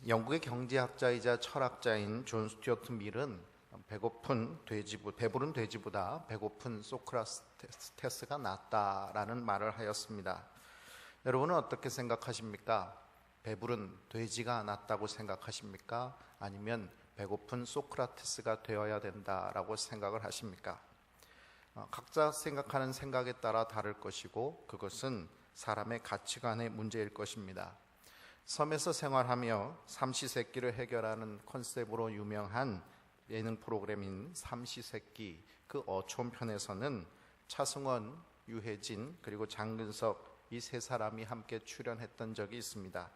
영국의 경제학자이자 철학자인 존 스튜어트 밀은 배부른 돼지보다 배고픈 소크라테스가 낫다라는 말을 하였습니다. 여러분은 어떻게 생각하십니까? 배부른 돼지가 낫다고 생각하십니까? 아니면 배고픈 소크라테스가 되어야 된다라고 생각을 하십니까? 각자 생각하는 생각에 따라 다를 것이고 그것은 사람의 가치관의 문제일 것입니다. 섬에서 생활하며 삼시세끼를 해결하는 컨셉으로 유명한 예능 프로그램인 삼시세끼 그 어촌편에서는 차승원, 유해진 그리고 장근석 이 세 사람이 함께 출연했던 적이 있습니다.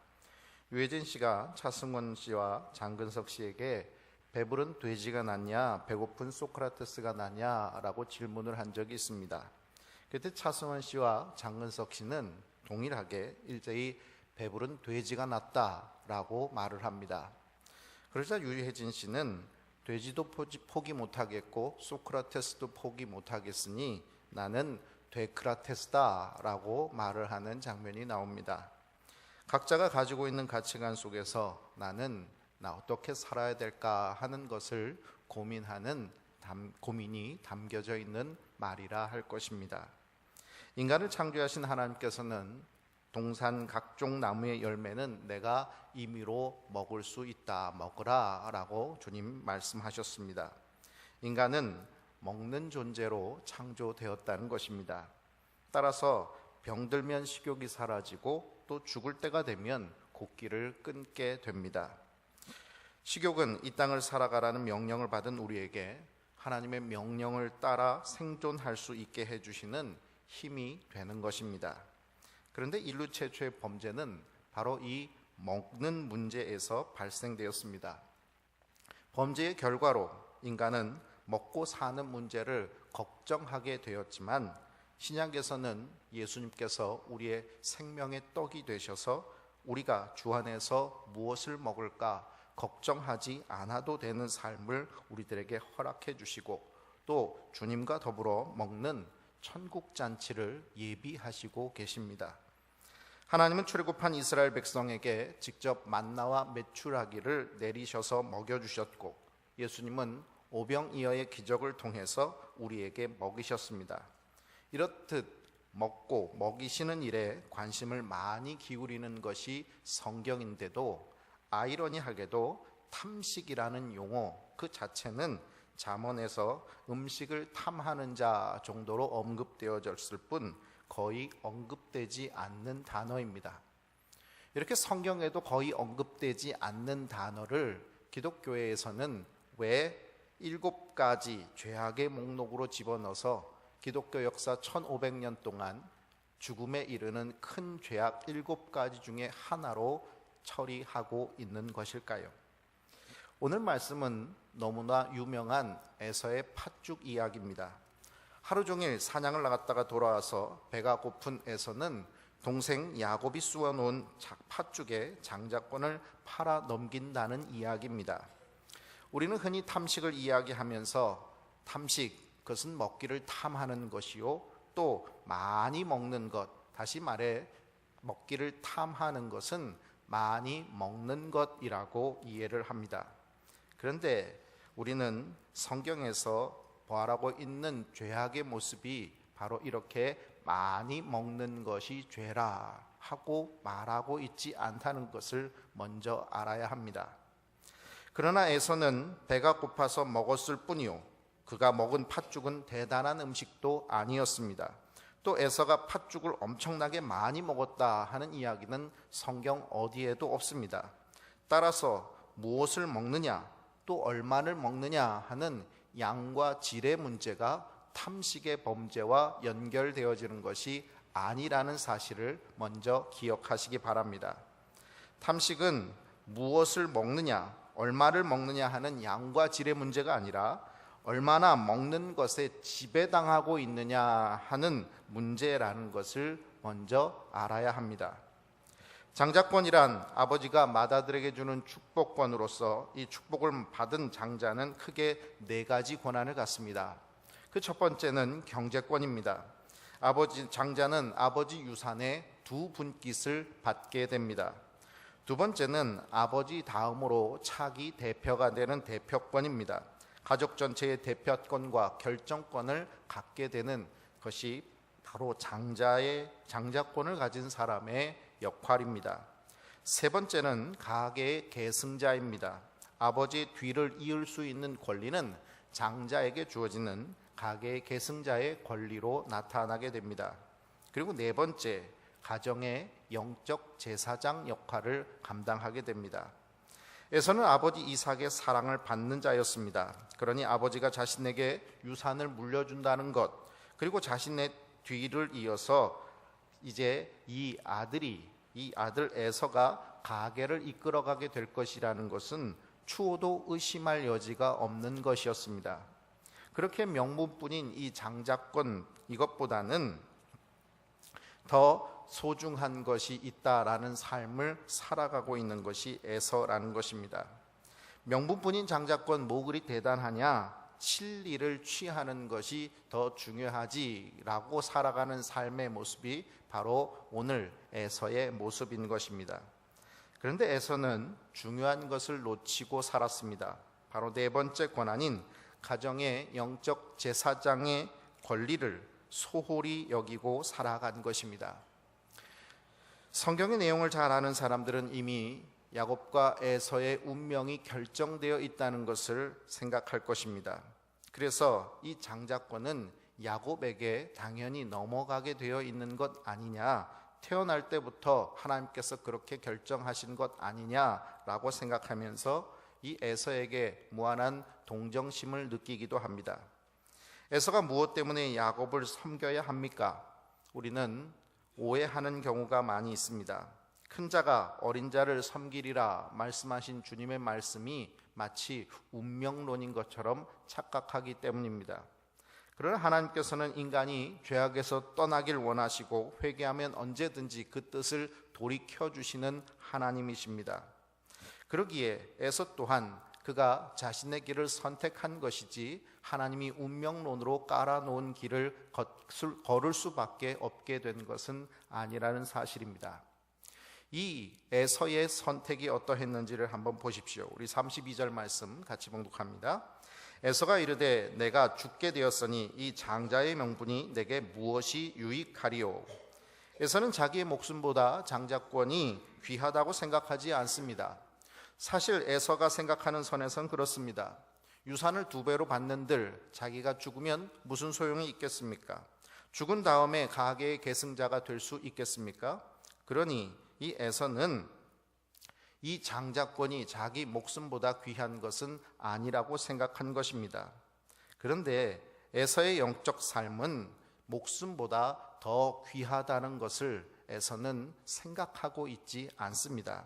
유해진 씨가 차승원 씨와 장근석 씨에게 배부른 돼지가 낫냐 배고픈 소크라테스가 낫냐라고 질문을 한 적이 있습니다. 그때 차승원 씨와 장근석 씨는 동일하게 일제히 배부른 돼지가 낫다라고 말을 합니다. 그러자 유해진 씨는 돼지도 포기 못하겠고 소크라테스도 포기 못하겠으니 나는 데크라테스다라고 말을 하는 장면이 나옵니다. 각자가 가지고 있는 가치관 속에서 나는 어떻게 살아야 될까 하는 것을 고민하는 고민이 담겨져 있는 말이라 할 것입니다. 인간을 창조하신 하나님께서는 동산 각종 나무의 열매는 내가 임의로 먹을 수 있다 먹으라 라고 주님 말씀하셨습니다. 인간은 먹는 존재로 창조되었다는 것입니다. 따라서 병들면 식욕이 사라지고 또 죽을 때가 되면 곡기를 끊게 됩니다. 식욕은 이 땅을 살아가라는 명령을 받은 우리에게 하나님의 명령을 따라 생존할 수 있게 해주시는 힘이 되는 것입니다. 그런데 인류 최초의 범죄는 바로 이 먹는 문제에서 발생되었습니다. 범죄의 결과로 인간은 먹고 사는 문제를 걱정하게 되었지만 신약에서는 예수님께서 우리의 생명의 떡이 되셔서 우리가 주 안에서 무엇을 먹을까 걱정하지 않아도 되는 삶을 우리들에게 허락해 주시고 또 주님과 더불어 먹는 천국 잔치를 예비하시고 계십니다. 하나님은 출애굽한 이스라엘 백성에게 직접 만나와 메추라기를 내리셔서 먹여주셨고 예수님은 오병이어의 기적을 통해서 우리에게 먹이셨습니다. 이렇듯 먹고 먹이시는 일에 관심을 많이 기울이는 것이 성경인데도 아이러니하게도 탐식이라는 용어 그 자체는 잠언에서 음식을 탐하는 자 정도로 언급되어졌을 뿐 거의 언급되지 않는 단어입니다. 이렇게 성경에도 거의 언급되지 않는 단어를 기독교회에서는 왜 7가지 죄악의 목록으로 집어넣어서 기독교 역사 1500년 동안 죽음에 이르는 큰 죄악 7가지 중에 하나로 처리하고 있는 것일까요? 오늘 말씀은 너무나 유명한 에서의 팥죽 이야기입니다. 하루 종일 사냥을 나갔다가 돌아와서 배가 고픈 에서는 동생 야곱이 쑤어놓은 팥죽에 장자권을 팔아 넘긴다는 이야기입니다. 우리는 흔히 탐식을 이야기하면서 탐식, 그것은 먹기를 탐하는 것이요 또 많이 먹는 것, 다시 말해 먹기를 탐하는 것은 많이 먹는 것이라고 이해를 합니다. 그런데 우리는 성경에서 말하고 있는 죄악의 모습이 바로 이렇게 많이 먹는 것이 죄라 하고 말하고 있지 않다는 것을 먼저 알아야 합니다. 그러나 에서는 배가 고파서 먹었을 뿐이요 그가 먹은 팥죽은 대단한 음식도 아니었습니다. 또 에서가 팥죽을 엄청나게 많이 먹었다 하는 이야기는 성경 어디에도 없습니다. 따라서 무엇을 먹느냐 또 얼마를 먹느냐 하는 양과 질의 문제가 탐식의 범죄와 연결되어지는 것이 아니라는 사실을 먼저 기억하시기 바랍니다. 탐식은 무엇을 먹느냐, 얼마를 먹느냐 하는 양과 질의 문제가 아니라 얼마나 먹는 것에 지배당하고 있느냐 하는 문제라는 것을 먼저 알아야 합니다. 장자권이란 아버지가 맏아들에게 주는 축복권으로서 이 축복을 받은 장자는 크게 4가지 권한을 갖습니다. 그 첫 번째는 경제권입니다. 장자는 아버지 유산의 2분깃을 받게 됩니다. 두 번째는 아버지 다음으로 차기 대표가 되는 대표권입니다. 가족 전체의 대표권과 결정권을 갖게 되는 것이 바로 장자권을 가진 사람의 역할입니다. 세 번째는 가계의 계승자입니다. 아버지의 뒤를 이을 수 있는 권리는 장자에게 주어지는 가계의 계승자의 권리로 나타나게 됩니다. 그리고 네 번째, 가정의 영적 제사장 역할을 감당하게 됩니다. 에서는 아버지 이삭의 사랑을 받는 자였습니다. 그러니 아버지가 자신에게 유산을 물려준다는 것, 그리고 자신의 뒤를 이어서 이제 이 아들 에서가 가계를 이끌어가게 될 것이라는 것은 추호도 의심할 여지가 없는 것이었습니다. 그렇게 명분뿐인 이 장자권, 이것보다는 더 소중한 것이 있다라는 삶을 살아가고 있는 것이 에서라는 것입니다. 명분뿐인 장자권 뭐 그리 대단하냐? 진리를 취하는 것이 더 중요하지라고 살아가는 삶의 모습이 바로 오늘 에서의 모습인 것입니다. 그런데 에서는 중요한 것을 놓치고 살았습니다. 바로 네 번째 권한인 가정의 영적 제사장의 권리를 소홀히 여기고 살아간 것입니다. 성경의 내용을 잘 아는 사람들은 이미 야곱과 에서의 운명이 결정되어 있다는 것을 생각할 것입니다. 그래서 이 장자권은 야곱에게 당연히 넘어가게 되어 있는 것 아니냐, 태어날 때부터 하나님께서 그렇게 결정하신 것 아니냐라고 생각하면서 이 에서에게 무한한 동정심을 느끼기도 합니다. 에서가 무엇 때문에 야곱을 섬겨야 합니까? 우리는 오해하는 경우가 많이 있습니다. 큰 자가 어린 자를 섬기리라 말씀하신 주님의 말씀이 마치 운명론인 것처럼 착각하기 때문입니다. 그러나 하나님께서는 인간이 죄악에서 떠나길 원하시고 회개하면 언제든지 그 뜻을 돌이켜주시는 하나님이십니다. 그러기에 에서 또한 그가 자신의 길을 선택한 것이지 하나님이 운명론으로 깔아놓은 길을 걸을 수밖에 없게 된 것은 아니라는 사실입니다. 이 에서의 선택이 어떠했는지를 한번 보십시오. 우리 32절 말씀 같이 봉독합니다. 에서가 이르되 내가 죽게 되었으니 이 장자의 명분이 내게 무엇이 유익하리요? 에서는 자기의 목숨보다 장자권이 귀하다고 생각하지 않습니다. 사실 에서가 생각하는 선에선 그렇습니다. 유산을 2배로 받는들 자기가 죽으면 무슨 소용이 있겠습니까? 죽은 다음에 가계의 계승자가 될 수 있겠습니까? 그러니 이 에서는 이 장자권이 자기 목숨보다 귀한 것은 아니라고 생각한 것입니다. 그런데 에서의 영적 삶은 목숨보다 더 귀하다는 것을 에서는 생각하고 있지 않습니다.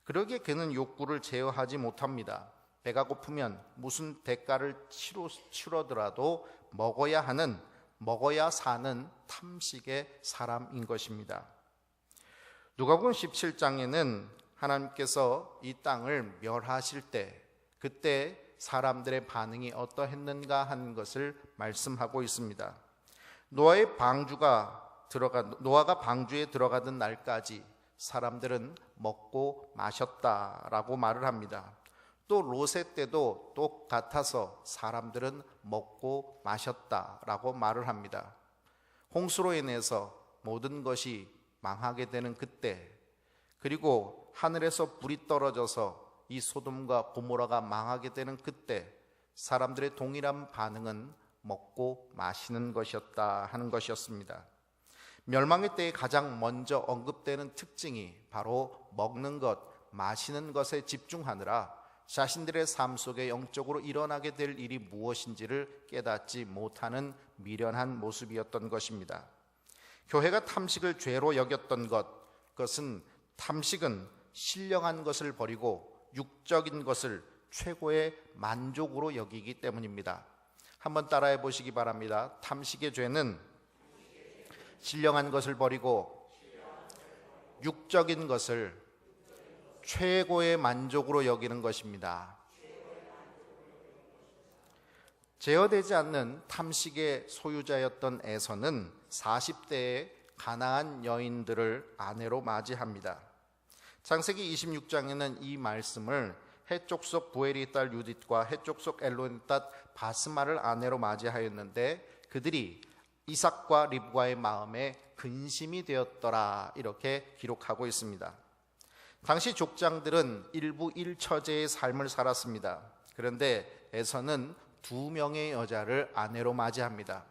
그러기에 그는 욕구를 제어하지 못합니다. 배가 고프면 무슨 대가를 치르더라도 먹어야 사는 탐식의 사람인 것입니다. 누가복음 17장에는 하나님께서 이 땅을 멸하실 때 그때 사람들의 반응이 어떠했는가 하는 것을 말씀하고 있습니다. 노아가 방주에 들어가던 날까지 사람들은 먹고 마셨다라고 말을 합니다. 또 롯의 때도 똑같아서 사람들은 먹고 마셨다라고 말을 합니다. 홍수로 인해서 모든 것이 망하게 되는 그때, 그리고 하늘에서 불이 떨어져서 이 소돔과 고모라가 망하게 되는 그때 사람들의 동일한 반응은 먹고 마시는 것이었다 하는 것이었습니다. 멸망의 때에 가장 먼저 언급되는 특징이 바로 먹는 것, 마시는 것에 집중하느라 자신들의 삶 속에 영적으로 일어나게 될 일이 무엇인지를 깨닫지 못하는 미련한 모습이었던 것입니다. 교회가 탐식을 죄로 여겼던 그것은 탐식은 신령한 것을 버리고 육적인 것을 최고의 만족으로 여기기 때문입니다. 한번 따라해 보시기 바랍니다. 탐식의 죄는 신령한 것을 버리고 육적인 것을 최고의 만족으로 여기는 것입니다. 제어되지 않는 탐식의 소유자였던 에서는 40대에 가나안 여인들을 아내로 맞이합니다. 창세기 26장에는 이 말씀을 해쪽 속 부엘의 딸 유딧과 해쪽 속 엘론의 딸 바스마를 아내로 맞이하였는데 그들이 이삭과 리브가의 마음에 근심이 되었더라, 이렇게 기록하고 있습니다. 당시 족장들은 일부 일처제의 삶을 살았습니다. 그런데 에서는 2명의 여자를 아내로 맞이합니다.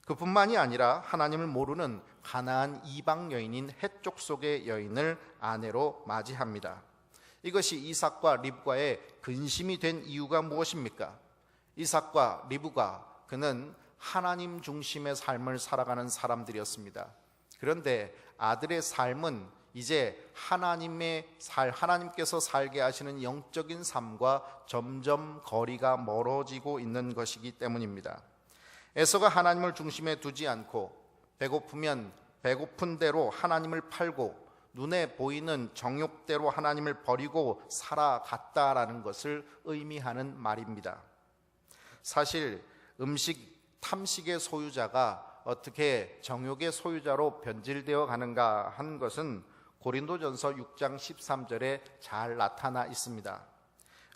그뿐만이 아니라 하나님을 모르는 가나안 이방 여인인 해쪽 속의 여인을 아내로 맞이합니다. 이것이 이삭과 리브가의 근심이 된 이유가 무엇입니까? 이삭과 리브가, 그는 하나님 중심의 삶을 살아가는 사람들이었습니다. 그런데 아들의 삶은 이제 하나님께서 살게 하시는 영적인 삶과 점점 거리가 멀어지고 있는 것이기 때문입니다. 에서가 하나님을 중심에 두지 않고 배고프면 배고픈 대로 하나님을 팔고 눈에 보이는 정욕대로 하나님을 버리고 살아갔다라는 것을 의미하는 말입니다. 사실 탐식의 소유자가 어떻게 정욕의 소유자로 변질되어 가는가 하는 것은 고린도전서 6장 13절에 잘 나타나 있습니다.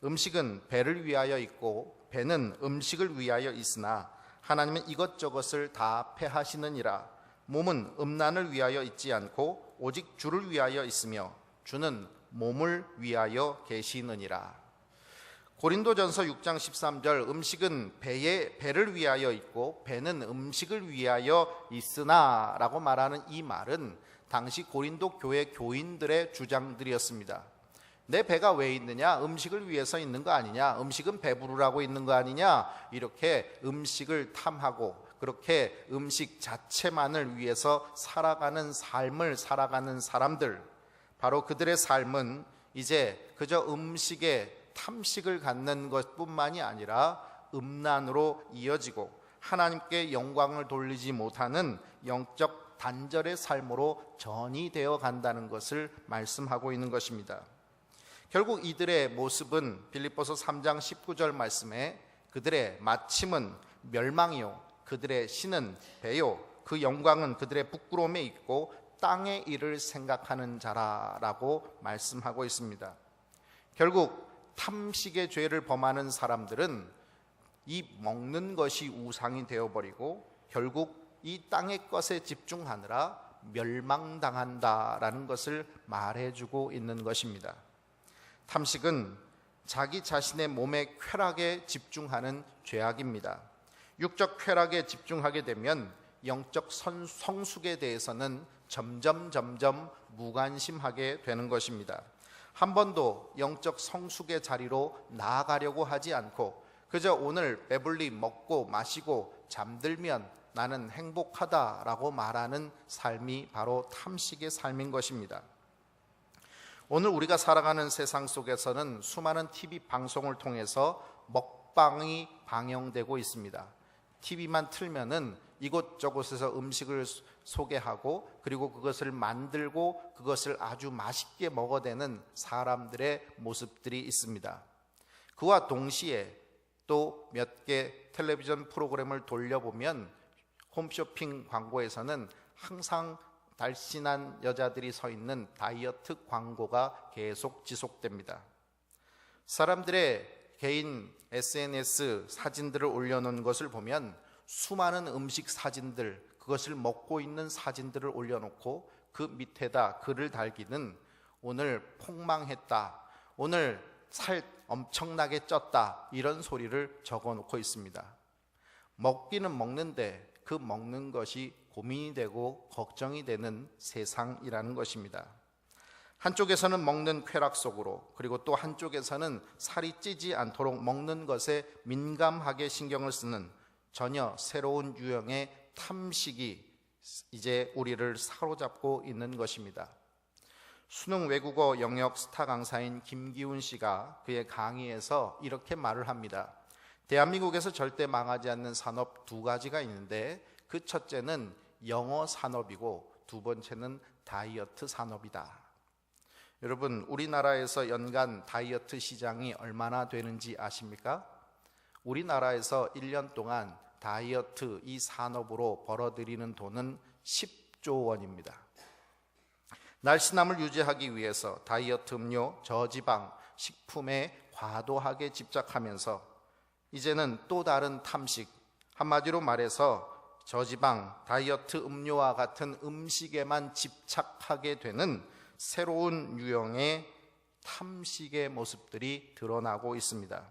음식은 배를 위하여 있고 배는 음식을 위하여 있으나 하나님은 이것저것을 다 패하시느니라. 몸은 음란을 위하여 있지 않고 오직 주를 위하여 있으며 주는 몸을 위하여 계시느니라. 고린도전서 6장 13절, 음식은 배를 위하여 있고 배는 음식을 위하여 있으나 라고 말하는 이 말은 당시 고린도 교회 교인들의 주장들이었습니다. 내 배가 왜 있느냐? 음식을 위해서 있는 거 아니냐? 음식은 배부르라고 있는 거 아니냐? 이렇게 음식을 탐하고 그렇게 음식 자체만을 위해서 살아가는 삶을 살아가는 사람들, 바로 그들의 삶은 이제 그저 음식에 탐식을 갖는 것뿐만이 아니라 음란으로 이어지고 하나님께 영광을 돌리지 못하는 영적 단절의 삶으로 전이 되어 간다는 것을 말씀하고 있는 것입니다. 결국 이들의 모습은 빌립보서 3장 19절 말씀에 그들의 마침은 멸망이요 그들의 신은 배요 그 영광은 그들의 부끄러움에 있고 땅의 일을 생각하는 자라라고 말씀하고 있습니다. 결국 탐식의 죄를 범하는 사람들은 이 먹는 것이 우상이 되어버리고 결국 이 땅의 것에 집중하느라 멸망당한다라는 것을 말해주고 있는 것입니다. 탐식은 자기 자신의 몸의 쾌락에 집중하는 죄악입니다. 육적 쾌락에 집중하게 되면 영적 성숙에 대해서는 점점 무관심하게 되는 것입니다. 한 번도 영적 성숙의 자리로 나아가려고 하지 않고 그저 오늘 배불리 먹고 마시고 잠들면 나는 행복하다라고 말하는 삶이 바로 탐식의 삶인 것입니다. 오늘 우리가 살아가는 세상 속에서는 수많은 TV 방송을 통해서 먹방이 방영되고 있습니다. TV만 틀면은 이곳저곳에서 음식을 소개하고 그리고 그것을 만들고 그것을 아주 맛있게 먹어대는 사람들의 모습들이 있습니다. 그와 동시에 또 몇 개 텔레비전 프로그램을 돌려보면 홈쇼핑 광고에서는 항상 날씬한 여자들이 서 있는 다이어트 광고가 계속 지속됩니다. 사람들의 개인 SNS 사진들을 올려놓은 것을 보면 수많은 음식 사진들, 그것을 먹고 있는 사진들을 올려놓고 그 밑에다 글을 달기는 오늘 폭망했다, 오늘 살 엄청나게 쪘다, 이런 소리를 적어놓고 있습니다. 먹기는 먹는데 그 먹는 것이 고민이 되고 걱정이 되는 세상이라는 것입니다. 한쪽에서는 먹는 쾌락 속으로, 그리고 또 한쪽에서는 살이 찌지 않도록 먹는 것에 민감하게 신경을 쓰는 전혀 새로운 유형의 탐식이 이제 우리를 사로잡고 있는 것입니다. 수능 외국어 영역 스타 강사인 김기훈 씨가 그의 강의에서 이렇게 말을 합니다. 대한민국에서 절대 망하지 않는 산업 2가지가 있는데 그 첫째는 영어 산업이고 두 번째는 다이어트 산업이다. 여러분, 우리나라에서 연간 다이어트 시장이 얼마나 되는지 아십니까? 우리나라에서 1년 동안 다이어트 이 산업으로 벌어들이는 돈은 10조 원입니다. 날씬함을 유지하기 위해서 다이어트 음료, 저지방, 식품에 과도하게 집착하면서 이제는 또 다른 탐식, 한마디로 말해서 저지방, 다이어트 음료와 같은 음식에만 집착하게 되는 새로운 유형의 탐식의 모습들이 드러나고 있습니다.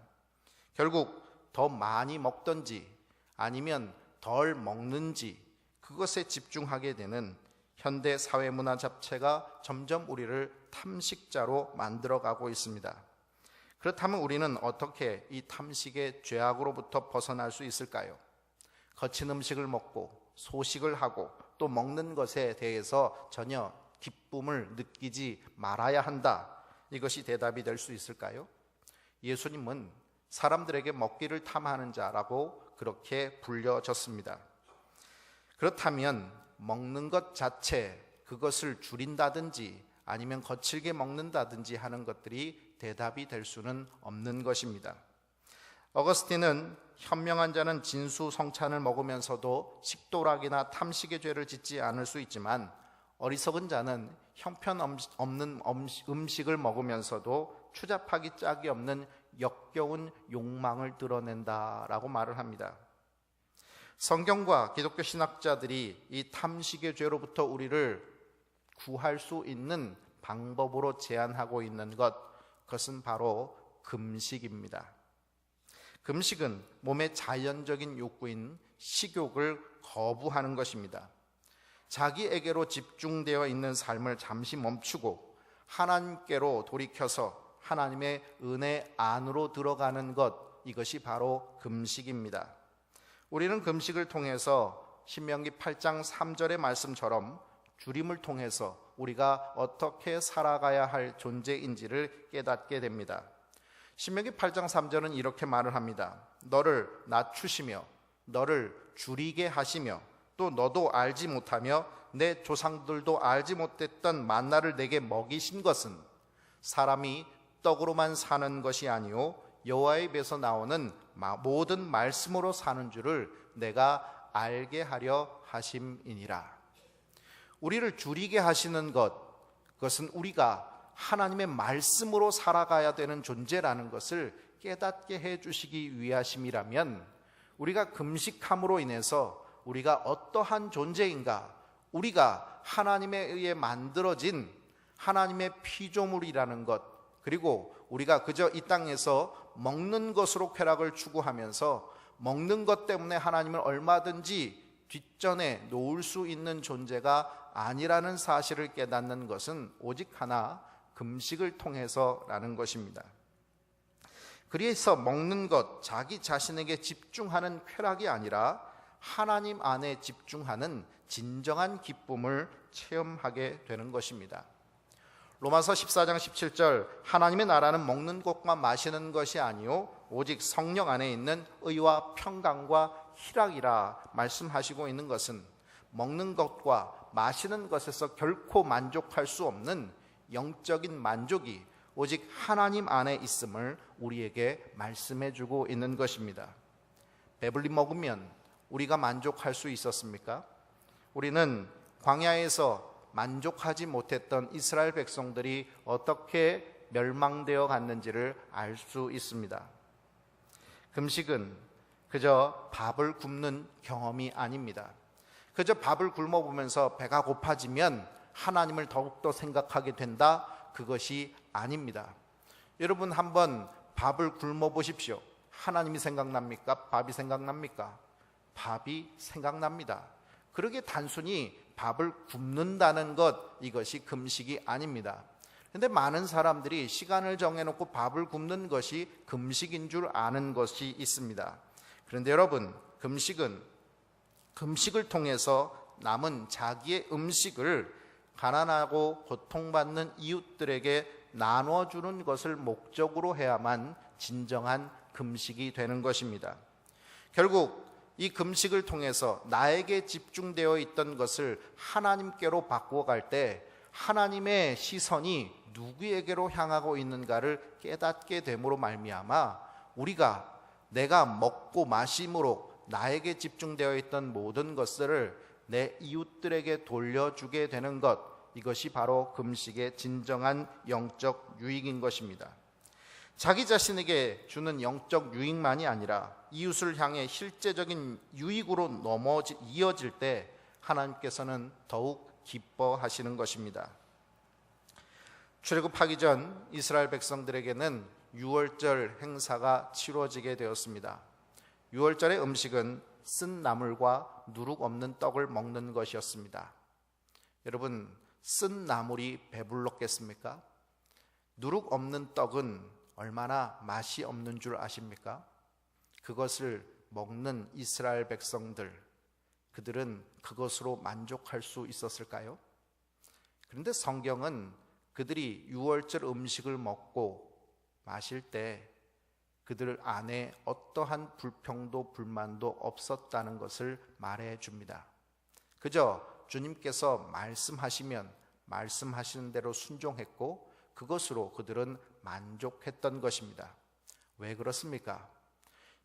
결국 더 많이 먹든지 아니면 덜 먹는지 그것에 집중하게 되는 현대 사회 문화 자체가 점점 우리를 탐식자로 만들어가고 있습니다. 그렇다면 우리는 어떻게 이 탐식의 죄악으로부터 벗어날 수 있을까요? 거친 음식을 먹고 소식을 하고 또 먹는 것에 대해서 전혀 기쁨을 느끼지 말아야 한다. 이것이 대답이 될 수 있을까요? 예수님은 사람들에게 먹기를 탐하는 자라고 그렇게 불려졌습니다. 그렇다면 먹는 것 자체, 그것을 줄인다든지 아니면 거칠게 먹는다든지 하는 것들이 대답이 될 수는 없는 것입니다. 어거스틴은 현명한 자는 진수성찬을 먹으면서도 식도락이나 탐식의 죄를 짓지 않을 수 있지만 어리석은 자는 형편없는 음식을 먹으면서도 추잡하기 짝이 없는 역겨운 욕망을 드러낸다라고 말을 합니다. 성경과 기독교 신학자들이 이 탐식의 죄로부터 우리를 구할 수 있는 방법으로 제안하고 있는 그것은 바로 금식입니다. 금식은 몸의 자연적인 욕구인 식욕을 거부하는 것입니다. 자기에게로 집중되어 있는 삶을 잠시 멈추고 하나님께로 돌이켜서 하나님의 은혜 안으로 들어가는 것, 이것이 바로 금식입니다. 우리는 금식을 통해서 신명기 8장 3절의 말씀처럼 주림을 통해서 우리가 어떻게 살아가야 할 존재인지를 깨닫게 됩니다. 신명기 8장 3절은 이렇게 말을 합니다. 너를 낮추시며 너를 줄이게 하시며 또 너도 알지 못하며 내 조상들도 알지 못했던 만나를 내게 먹이신 것은 사람이 떡으로만 사는 것이 아니요 여호와의 입에서 나오는 모든 말씀으로 사는 줄을 내가 알게 하려 하심이니라. 우리를 줄이게 하시는 그것은 우리가 하나님의 말씀으로 살아가야 되는 존재라는 것을 깨닫게 해주시기 위하심이라면 우리가 금식함으로 인해서 우리가 어떠한 존재인가, 우리가 하나님에 의해 만들어진 하나님의 피조물이라는 것, 그리고 우리가 그저 이 땅에서 먹는 것으로 쾌락을 추구하면서 먹는 것 때문에 하나님을 얼마든지 뒷전에 놓을 수 있는 존재가 아니라는 사실을 깨닫는 것은 오직 하나, 금식을 통해서라는 것입니다. 그래서 먹는 것, 자기 자신에게 집중하는 쾌락이 아니라 하나님 안에 집중하는 진정한 기쁨을 체험하게 되는 것입니다. 로마서 14장 17절 하나님의 나라는 먹는 것과 마시는 것이 아니요 오직 성령 안에 있는 의와 평강과 희락이라 말씀하시고 있는 것은 먹는 것과 마시는 것에서 결코 만족할 수 없는 영적인 만족이 오직 하나님 안에 있음을 우리에게 말씀해 주고 있는 것입니다. 배불리 먹으면 우리가 만족할 수 있었습니까? 우리는 광야에서 만족하지 못했던 이스라엘 백성들이 어떻게 멸망되어 갔는지를 알 수 있습니다. 금식은 그저 밥을 굶는 경험이 아닙니다. 그저 밥을 굶어보면서 배가 고파지면 하나님을 더욱더 생각하게 된다, 그것이 아닙니다. 여러분 한번 밥을 굶어보십시오. 하나님이 생각납니까? 밥이 생각납니까? 밥이 생각납니다. 그러게 단순히 밥을 굶는다는 것, 이것이 금식이 아닙니다. 그런데 많은 사람들이 시간을 정해놓고 밥을 굶는 것이 금식인 줄 아는 것이 있습니다. 그런데 여러분, 금식을 통해서 남은 자기의 음식을 가난하고 고통받는 이웃들에게 나눠주는 것을 목적으로 해야만 진정한 금식이 되는 것입니다. 결국 이 금식을 통해서 나에게 집중되어 있던 것을 하나님께로 바꾸어갈 때 하나님의 시선이 누구에게로 향하고 있는가를 깨닫게 됨으로 말미암아 우리가 내가 먹고 마심으로 나에게 집중되어 있던 모든 것들을 내 이웃들에게 돌려주게 되는 것, 이것이 바로 금식의 진정한 영적 유익인 것입니다. 자기 자신에게 주는 영적 유익만이 아니라 이웃을 향해 실제적인 유익으로 이어질 때 하나님께서는 더욱 기뻐하시는 것입니다. 출애굽하기 전 이스라엘 백성들에게는 유월절 행사가 치러지게 되었습니다. 유월절의 음식은 쓴 나물과 누룩 없는 떡을 먹는 것이었습니다. 여러분, 쓴 나물이 배불렀겠습니까? 누룩 없는 떡은 얼마나 맛이 없는 줄 아십니까? 그것을 먹는 이스라엘 백성들, 그들은 그것으로 만족할 수 있었을까요? 그런데 성경은 그들이 유월절 음식을 먹고 마실 때 그들 안에 어떠한 불평도 불만도 없었다는 것을 말해 줍니다. 그저 주님께서 말씀하시면 말씀하시는 대로 순종했고 그것으로 그들은 만족했던 것입니다. 왜 그렇습니까?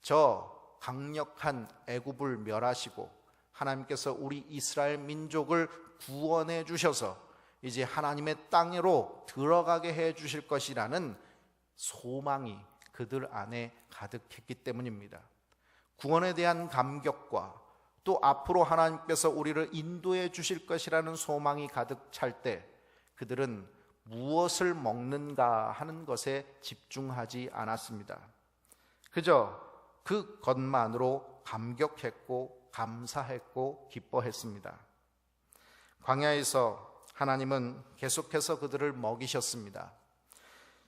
저 강력한 애굽을 멸하시고 하나님께서 우리 이스라엘 민족을 구원해 주셔서 이제 하나님의 땅으로 들어가게 해 주실 것이라는 소망이 그들 안에 가득했기 때문입니다. 구원에 대한 감격과 또 앞으로 하나님께서 우리를 인도해 주실 것이라는 소망이 가득 찰 때 그들은 무엇을 먹는가 하는 것에 집중하지 않았습니다. 그저 그 것만으로 감격했고 감사했고 기뻐했습니다. 광야에서 하나님은 계속해서 그들을 먹이셨습니다.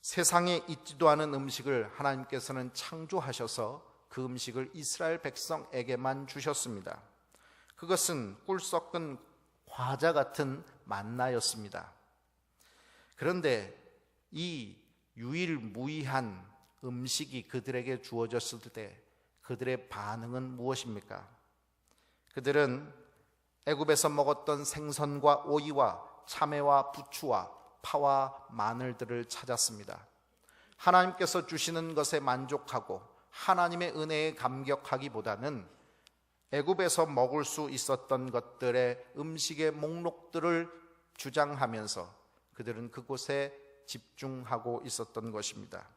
세상에 있지도 않은 음식을 하나님께서는 창조하셔서 그 음식을 이스라엘 백성에게만 주셨습니다. 그것은 꿀 섞은 과자 같은 만나였습니다. 그런데 이 유일무이한 음식이 그들에게 주어졌을 때 그들의 반응은 무엇입니까? 그들은 애굽에서 먹었던 생선과 오이와 참외와 부추와 파와 마늘들을 찾았습니다. 하나님께서 주시는 것에 만족하고 하나님의 은혜에 감격하기보다는 애굽에서 먹을 수 있었던 것들의 음식의 목록들을 주장하면서 그들은 그곳에 집중하고 있었던 것입니다.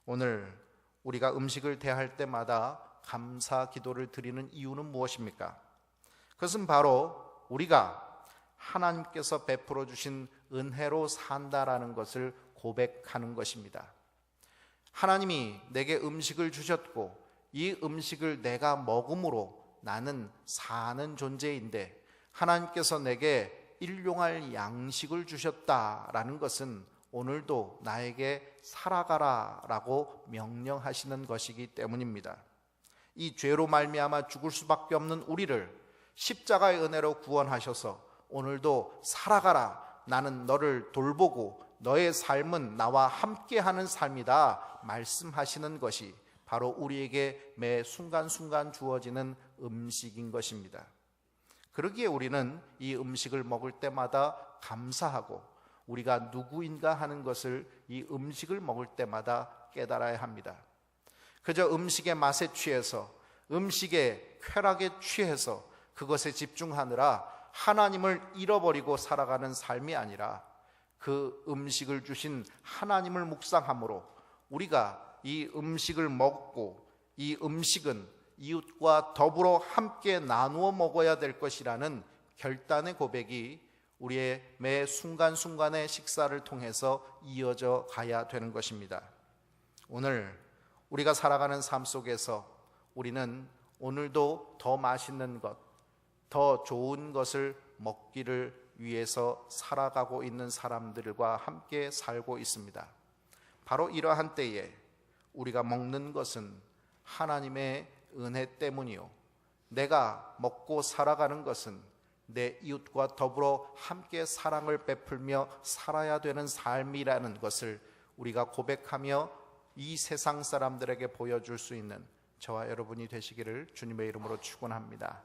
오늘 우리가 음식을 대할 때마다 감사 기도를 드리는 이유는 무엇입니까? 그것은 바로 우리가 하나님께서 베풀어 주신 은혜로 산다라는 것을 고백하는 것입니다. 하나님이 내게 음식을 주셨고 이 음식을 내가 먹음으로 나는 사는 존재인데 하나님께서 내게 일용할 양식을 주셨다라는 것은 오늘도 나에게 살아가라라고 명령하시는 것이기 때문입니다. 이 죄로 말미암아 죽을 수밖에 없는 우리를 십자가의 은혜로 구원하셔서 오늘도 살아가라, 나는 너를 돌보고 너의 삶은 나와 함께하는 삶이다 말씀하시는 것이 바로 우리에게 매 순간순간 주어지는 음식인 것입니다. 그러기에 우리는 이 음식을 먹을 때마다 감사하고 우리가 누구인가 하는 것을 이 음식을 먹을 때마다 깨달아야 합니다. 그저 음식의 맛에 취해서 음식의 쾌락에 취해서 그것에 집중하느라 하나님을 잃어버리고 살아가는 삶이 아니라 그 음식을 주신 하나님을 묵상함으로 우리가 이 음식을 먹고 이 음식은 이웃과 더불어 함께 나누어 먹어야 될 것이라는 결단의 고백이 우리의 매 순간순간의 식사를 통해서 이어져 가야 되는 것입니다. 오늘 우리가 살아가는 삶 속에서 우리는 오늘도 더 맛있는 것, 더 좋은 것을 먹기를 위해서 살아가고 있는 사람들과 함께 살고 있습니다. 바로 이러한 때에 우리가 먹는 것은 하나님의 은혜 때문이요, 내가 먹고 살아가는 것은 내 이웃과 더불어 함께 사랑을 베풀며 살아야 되는 삶이라는 것을 우리가 고백하며 이 세상 사람들에게 보여줄 수 있는 저와 여러분이 되시기를 주님의 이름으로 축원합니다.